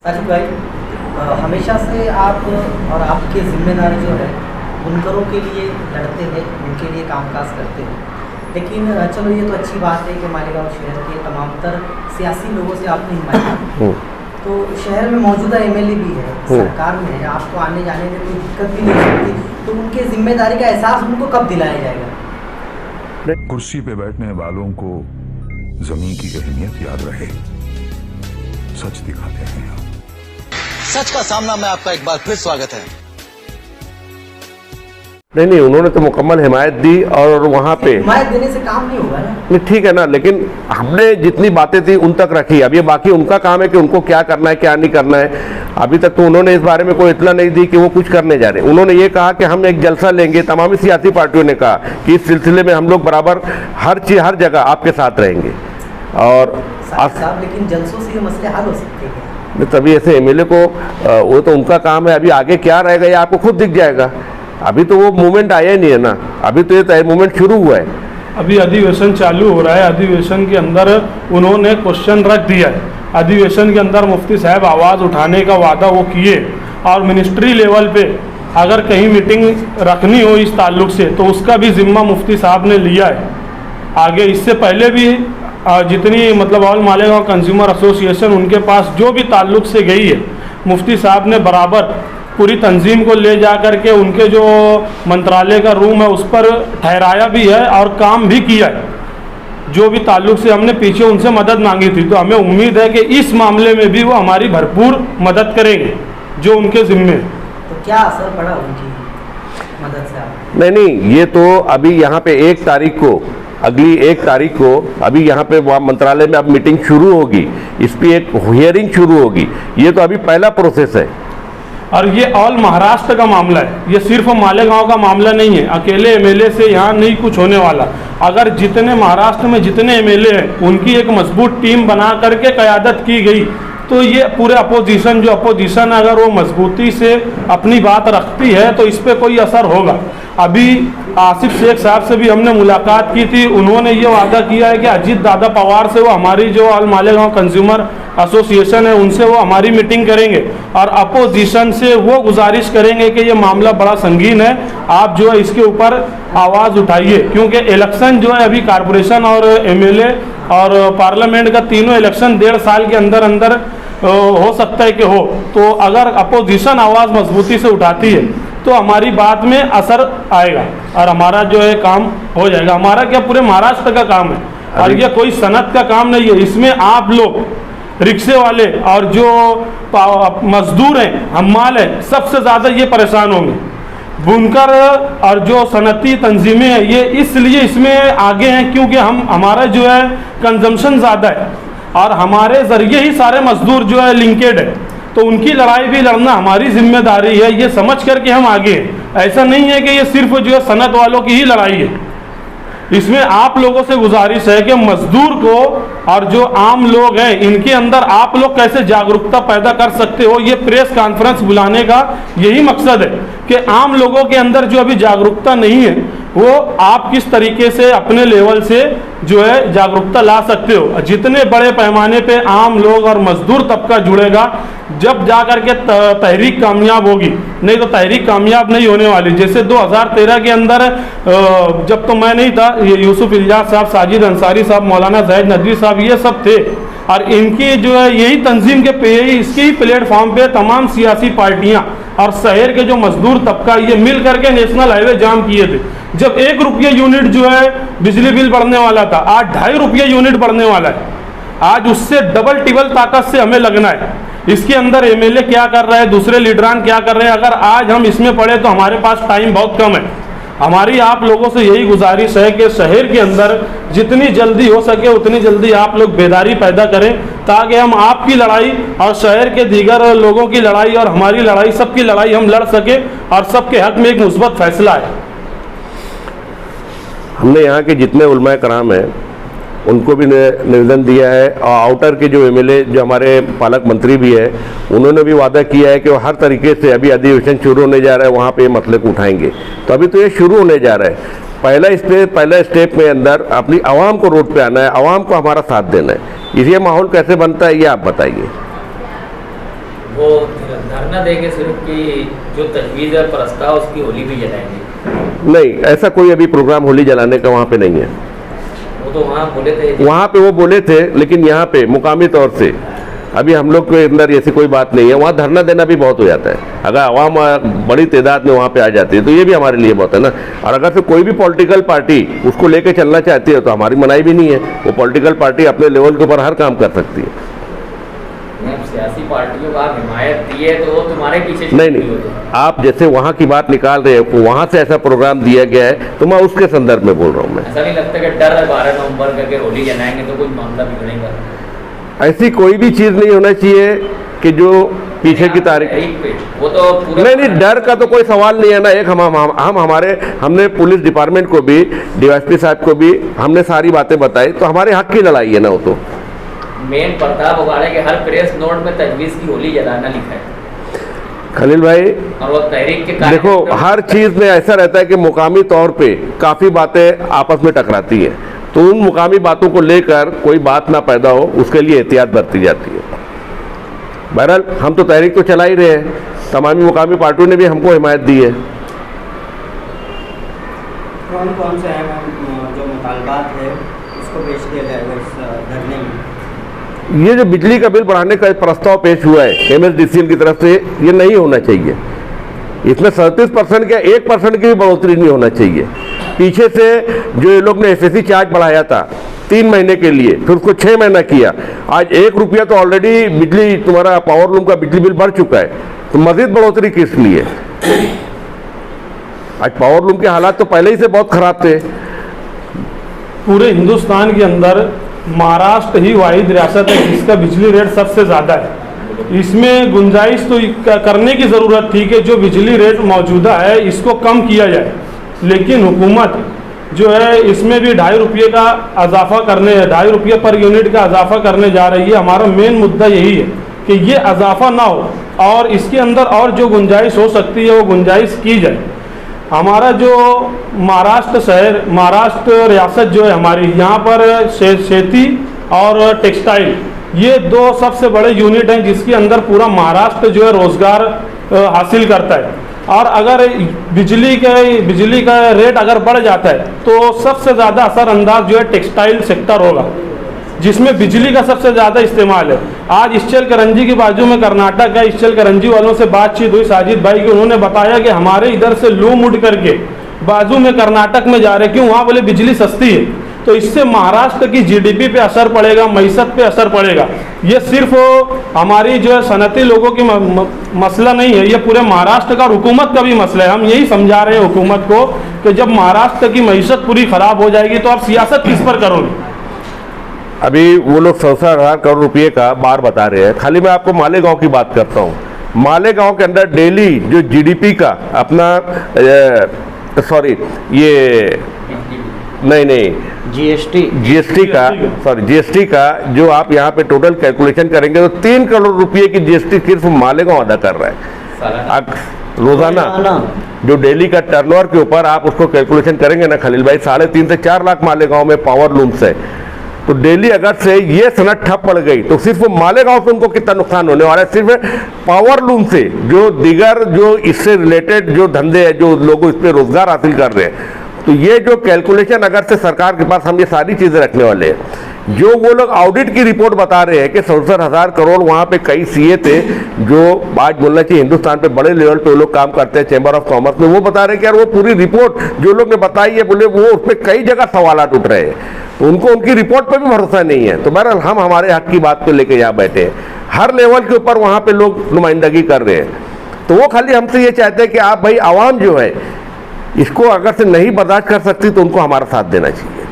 राजीव भाई, हमेशा से आप और आपके जिम्मेदार जो है बुनकरों के लिए लड़ते हैं, उनके लिए कामकाज करते हैं। लेकिन चलो ये तो अच्छी बात है कि मालेगांव शहर के तमामतर सियासी लोगों से आपने हिमायत, तो शहर में मौजूदा एमएलए भी है, सरकार में है, आपको आने जाने में कोई दिक्कत भी नहीं होती, तो उनके जिम्मेदारी का एहसास उनको कब दिलाया जाएगा? कुर्सी पे बैठने वालों को जमीन की अहमियत याद रहे, सच दिखाते हैं आप। सच का सामना में आपका एक बार फिर स्वागत है। नहीं, उन्होंने तो मुकम्मल हिमायत दी और वहाँ पे हिमायत देने से काम नहीं होगा ना। नहीं, ठीक है ना, लेकिन हमने जितनी बातें थी उन तक रखी। अब ये बाकी उनका काम है कि उनको क्या करना है क्या नहीं करना है। अभी तक तो उन्होंने इस बारे में कोई इत्तला नहीं दी कि वो कुछ करने जा रहे हैं। उन्होंने ये कहा कि हम एक जलसा लेंगे, तमाम सियासी पार्टियों ने कहा कि इस सिलसिले में हम लोग बराबर हर जगह आपके साथ रहेंगे। और साहब, लेकिन जलसों से ये मसले हल हो सकते हैं। तभी ऐसे एमएलए को वो तो उनका काम है। अभी आगे क्या रहेगा ये आपको खुद दिख जाएगा। अभी तो वो मूवमेंट आया ही नहीं है ना, अभी तो ये मूवमेंट शुरू हुआ है। अभी अधिवेशन चालू हो रहा है, अधिवेशन के अंदर उन्होंने क्वेश्चन रख दिया है। अधिवेशन के अंदर मुफ्ती साहब आवाज़ उठाने का वादा वो किए, और मिनिस्ट्री लेवल पे अगर कहीं मीटिंग रखनी हो इस ताल्लुक से तो उसका भी जिम्मा मुफ्ती साहब ने लिया है। आगे इससे पहले भी जितनी मतलब ऑल मालेगांव कंज्यूमर एसोसिएशन उनके पास जो भी ताल्लुक से गई है, मुफ्ती साहब ने बराबर पूरी तंजीम को ले जा कर के उनके जो मंत्रालय का रूम है उस पर ठहराया भी है और काम भी किया है। जो भी ताल्लुक से हमने पीछे उनसे मदद मांगी थी, तो हमें उम्मीद है कि इस मामले में भी वो हमारी भरपूर मदद करेंगे जो उनके जिम्मे। तो क्या असर पड़ा उनकी मदद से? नहीं, ये तो अभी यहाँ पे अगली 1 तारीख को अभी यहाँ पे मंत्रालय में अब मीटिंग शुरू होगी, इस पर एक हियरिंग शुरू होगी। ये तो अभी पहला प्रोसेस है और ये ऑल महाराष्ट्र का मामला है, ये सिर्फ मालेगांव का मामला नहीं है। अकेले एमएलए से यहाँ नहीं कुछ होने वाला। अगर जितने महाराष्ट्र में जितने एमएलए हैं उनकी एक मजबूत टीम बना करके क़यादत की गई तो ये पूरे अपोजिशन अगर वो मजबूती से अपनी बात रखती है तो इस पर कोई असर होगा। अभी आसिफ शेख साहब से भी हमने मुलाकात की थी, उन्होंने ये वादा किया है कि अजीत दादा पवार से वो हमारी जो ऑल मालेगांव कंज्यूमर एसोसिएशन है उनसे वो हमारी मीटिंग करेंगे और अपोजिशन से वो गुजारिश करेंगे कि ये मामला बड़ा संगीन है, आप जो है इसके ऊपर आवाज़ उठाइए। क्योंकि इलेक्शन जो है अभी कारपोरेशन और एमएलए और पार्लियामेंट का तीनों इलेक्शन 1.5 साल के अंदर हो सकता है कि हो। तो अगर अपोजिशन आवाज़ मजबूती से उठाती है तो हमारी बात में असर आएगा और हमारा जो है काम हो जाएगा। हमारा क्या पूरे महाराष्ट्र का काम है और ये कोई सनत का काम नहीं है। इसमें आप लोग रिक्शे वाले और जो मजदूर हैं, हम्माल हैं, सबसे ज़्यादा ये परेशान होंगे। बुनकर और जो सनती तंजीमें हैं ये इसलिए इसमें आगे हैं क्योंकि हमारा जो है कंजम्पशन ज़्यादा है और हमारे ज़रिए ही सारे मजदूर जो है लिंकेड है, तो उनकी लड़ाई भी लड़ना हमारी जिम्मेदारी है। ये समझ करके हम आगे हैं। ऐसा नहीं है कि ये सिर्फ जो है सनत वालों की ही लड़ाई है। इसमें आप लोगों से गुजारिश है कि मजदूर को और जो आम लोग हैं इनके अंदर आप लोग कैसे जागरूकता पैदा कर सकते हो, ये प्रेस कॉन्फ्रेंस बुलाने का यही मकसद है कि आम लोगों के अंदर जो अभी जागरूकता नहीं है वो आप किस तरीके से अपने लेवल से जो है जागरूकता ला सकते हो। जितने बड़े पैमाने पे आम लोग और मजदूर तबका जुड़ेगा जब जा कर के तहरीक कामयाब होगी, नहीं तो तहरीक कामयाब नहीं होने वाली। जैसे 2013 के अंदर जब तो मैं नहीं था, ये यूसुफ इलियास साहब, साजिद अंसारी साहब, मौलाना जाहिद नदवी साहब ये सब थे और इनकी जो है यही तंजीम के इसके ही प्लेटफॉर्म पे तमाम सियासी पार्टियां और शहर के जो मजदूर तबका ये मिल करके नेशनल हाईवे जाम किए थे। जब 1 रुपये यूनिट जो है बिजली बिल बढ़ने वाला था, आज 2.5 रुपये यूनिट बढ़ने वाला है। आज उससे डबल टिबल ताकत से हमें लगना है। इसके अंदर एमएलए क्या कर रहे हैं, दूसरे लीडरान क्या कर रहे हैं, अगर आज हम इसमें पड़े तो हमारे पास टाइम बहुत कम है। हमारी आप लोगों से यही गुजारिश है कि शहर के अंदर जितनी जल्दी हो सके उतनी जल्दी आप लोग बेदारी पैदा करें ताकि हम आपकी लड़ाई और शहर के दीगर लोगों की लड़ाई और हमारी लड़ाई, सबकी लड़ाई हम लड़ सके और सबके हक में एक मुस्बत फैसला है। हमने यहाँ के जितने उलमाए कराम हैं उनको भी निवेदन दिया है और आउटर के जो एमएलए जो हमारे पालक मंत्री भी है उन्होंने भी वादा किया है कि वो हर तरीके से अभी अधिवेशन शुरू होने जा रहा है वहाँ पे ये मसले को उठाएंगे। तो अभी तो ये शुरू होने जा रहा है। पहला स्टेप में अंदर अपनी आवाम को रोड पे आना है, आवाम को हमारा साथ देना है। ये माहौल कैसे बनता है ये आप बताइए। वो धरना देंगे सिर्फ कि जो तजवीज़ है प्रस्ताव उसकी होली भी जलाएंगे? नहीं, ऐसा कोई अभी प्रोग्राम होली जलाने का वहाँ पे नहीं है। वो तो वहाँ बोले थे, वहाँ पे वो बोले थे, लेकिन यहाँ पे मुकामी तौर से अभी हम लोग के अंदर ऐसी कोई बात नहीं है। वहाँ धरना देना भी बहुत हो जाता है, अगर आवाम बड़ी तादाद में वहाँ पे आ जाती है तो ये भी हमारे लिए बहुत है ना। और अगर से कोई भी पॉलिटिकल पार्टी उसको लेके चलना चाहती है तो हमारी मनाही भी नहीं है। वो पॉलिटिकल पार्टी अपने लेवल के ऊपर हर काम कर सकती है। सियासी पार्टियों का आप हिमायत दी है तो वो तुम्हारे पीछे नहीं, आप जैसे वहाँ की बात निकाल रहे हो, वहाँ से ऐसा प्रोग्राम दिया गया है तो मैं उसके संदर्भ में बोल रहा हूँ। मैं ऐसा नहीं लगता कि डर है 12 नवंबर करके होली जलाएंगे तो कुछ मामला बिगड़ेगा? ऐसी कोई भी चीज़ नहीं होना चाहिए कि जो पीछे की तारीख, वो तो नहीं, डर का तो कोई सवाल नहीं है ना। एक हमने पुलिस डिपार्टमेंट को भी, डीवाईएसपी साहब को भी हमने सारी बातें बताई, तो हमारे हक की लड़ाई है ना वो। तो मेन प्रताप उगाड़े के हर प्रेस नोट में तजवीज़ की होली जलाना लिखा है खलील भाई। और वो तहरीक के देखो, हर चीज़ में ऐसा रहता है कि मुकामी तौर पे काफ़ी बातें आपस में टकराती हैं, तो उन मुकामी बातों को लेकर कोई बात ना पैदा हो उसके लिए एहतियात बरती जाती है। बहरहाल हम तो तहरीक तो चला ही रहे हैं, तमामी मुकामी पार्टियों ने भी हमको हिमायत दी है। कौन कौन से जो मुतालबात है उसको पेश किया जाएगा इस धरने में? ये जो बिजली का बिल बढ़ाने का प्रस्ताव पेश हुआ है MSDCL की तरफ से, ये नहीं होना चाहिए। इसमें 37% का 1% की भी बढ़ोतरी नहीं होना चाहिए। पीछे से जो ये लोग ने SSC चार्ज बढ़ाया था 3 महीने के लिए, फिर उसको 6 महीना किया, आज 1 रुपया तो ऑलरेडी बिजली तुम्हारा पावर लूम का बिजली बिल बढ़ चुका है, तो मजीद बढ़ोतरी किस लिए? आज पावर लूम के हालात तो पहले ही से बहुत खराब थे। पूरे हिंदुस्तान के अंदर महाराष्ट्र ही वाहिद रियासत है जिसका बिजली रेट सबसे ज़्यादा है। इसमें गुंजाइश तो करने की ज़रूरत थी कि जो बिजली रेट मौजूदा है इसको कम किया जाए, लेकिन हुकूमत जो है इसमें भी 2.5 रुपये का इजाफा करने, 2.5 रुपये पर यूनिट का इजाफा करने जा रही है। हमारा मेन मुद्दा यही है कि ये इजाफा ना हो और इसके अंदर और जो गुंजाइश हो सकती है वो गुंजाइश की जाए। हमारा जो महाराष्ट्र रियासत जो है हमारी, यहाँ पर खेती और टेक्सटाइल ये 2 सबसे बड़े यूनिट हैं जिसके अंदर पूरा महाराष्ट्र जो है रोज़गार हासिल करता है। और अगर बिजली का रेट अगर बढ़ जाता है तो सबसे ज़्यादा असरअंदाज जो है टेक्सटाइल सेक्टर होगा, जिसमें बिजली का सबसे ज़्यादा इस्तेमाल है। आज इस्चल करंजी के बाजू में कर्नाटक है, इस्चल करंजी वालों से बातचीत हुई साजिद भाई की, उन्होंने बताया कि हमारे इधर से लूम उड़ करके बाजू में कर्नाटक में जा रहे, क्यों? वहाँ बोले बिजली सस्ती है। तो इससे महाराष्ट्र की GDP पे असर पड़ेगा, मईशत पे असर पड़ेगा। ये सिर्फ हमारी जो है सनती लोगों की मसला नहीं है, ये पूरे महाराष्ट्र का और हुकूमत का भी मसला है। हम यही समझा रहे हैं हुकूमत को कि जब महाराष्ट्र की मईशत पूरी ख़राब हो जाएगी तो आप सियासत किस पर करोगे? अभी वो लोग 100,000 करोड़ रुपये का बार बता रहे हैं। खाली मैं आपको मालेगांव की बात करता हूँ। मालेगांव के अंदर डेली जो GDP का अपना GST का जो आप यहाँ पे टोटल कैलकुलेशन करेंगे तो 3 करोड़ रुपये की GST सिर्फ मालेगांव अदा कर रहा है रोजाना। जो डेली का टर्नओवर के ऊपर आप उसको कैलकुलेशन करेंगे ना खलील भाई, 3.5 से 4 लाख मालेगांव में पावर लूम्स है। तो डेली अगर से ये सनत ठप पड़ गई तो सिर्फ मालेगांव से उनको कितना नुकसान होने वाला है? सिर्फ पावर लूम से जो दीगर जो इससे रिलेटेड जो धंधे हैं, जो लोग इस पर रोजगार हासिल कर रहे हैं, तो ये जो कैलकुलेशन अगर से सरकार के पास हम ये सारी चीज़ें रखने वाले हैं, जो वो लोग ऑडिट की रिपोर्ट बता रहे हैं कि 67,000 करोड़ वहाँ पे कई CA थे जो आज बोलना चाहिए हिंदुस्तान पे बड़े लेवल पे वो लोग काम करते हैं चैम्बर ऑफ कॉमर्स में, वो बता रहे हैं कि यार वो पूरी रिपोर्ट जो लोग ने बताई है, बोले वो उस पर कई जगह सवाल उठ रहे हैं, तो उनको उनकी रिपोर्ट पर भी भरोसा नहीं है। तो बहरहाल हम हमारे हक की बात को लेकर यहाँ बैठे हैं, हर लेवल के ऊपर वहाँ पे लोग नुमाइंदगी कर रहे हैं। तो वो खाली हमसे ये चाहते हैं कि आप भाई आवाम जो है इसको अगर से नहीं बर्दाश्त कर सकती तो उनको हमारा साथ देना चाहिए।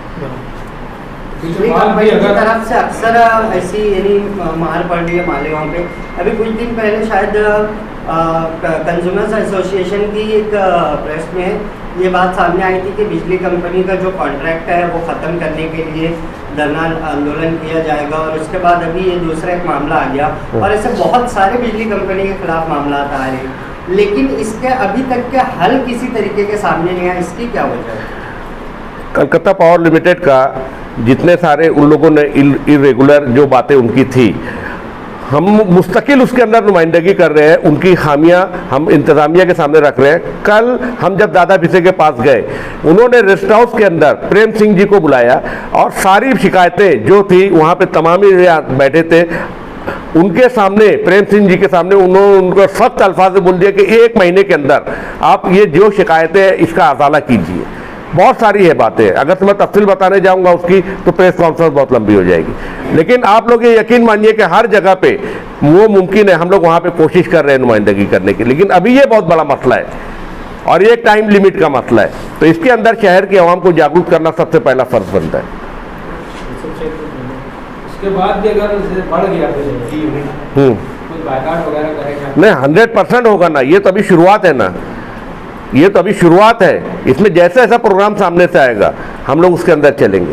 बिजली कंपनी की तरफ से अक्सर ऐसी यानी मार पड़ रही है मालेगांव पे। अभी कुछ दिन पहले शायद कंज्यूमर्स एसोसिएशन की एक प्रेस में ये बात सामने आई थी कि बिजली कंपनी का जो कॉन्ट्रैक्ट है वो ख़त्म करने के लिए धरना आंदोलन किया जाएगा, और उसके बाद अभी ये दूसरा एक मामला आ गया, और ऐसे बहुत सारे बिजली कंपनी के खिलाफ मामला आ रहे हैं, लेकिन इसके अभी तक के हल किसी तरीके के सामने नहीं आया। इसकी क्या वजह है? कलकत्ता पावर लिमिटेड का जितने सारे उन लोगों ने इरेगुलर जो बातें उनकी थी, हम मुस्तकिल उसके अंदर नुमाइंदगी कर रहे हैं, उनकी खामियां हम इंतज़ामिया के सामने रख रहे हैं। कल हम जब दादा भिसे के पास गए, उन्होंने रेस्ट हाउस के अंदर प्रेम सिंह जी को बुलाया और सारी शिकायतें जो थी वहाँ पे तमाम बैठे थे, उनके सामने, प्रेम सिंह जी के सामने उन्होंने उनको सख्त अल्फाज में बोल दिया कि 1 महीने के अंदर आप ये जो शिकायतें हैं इसका अजाला कीजिए। बहुत सारी है बातें, अगर तो मैं तफसील बताने जाऊंगा उसकी तो प्रेस कॉन्फ्रेंस बहुत लंबी हो जाएगी। लेकिन आप लोग ये यकीन मानिए कि हर जगह पे वो मुमकिन है, हम लोग वहाँ पे कोशिश कर रहे हैं नुमाइंदगी करने की, लेकिन अभी ये बहुत बड़ा मसला है और ये एक टाइम लिमिट का मसला है। तो इसके अंदर शहर की आवाम को जागरूक करना सबसे पहला फर्ज बनता है। उसके बाद भी अगर बढ़ गया कुछ बायकाट वगैरह करेगा? नहीं, 100% होगा ना, ये तो अभी शुरुआत है ना, ये तो अभी शुरुआत है। इसमें जैसा ऐसा प्रोग्राम सामने से आएगा हम लोग उसके अंदर चलेंगे।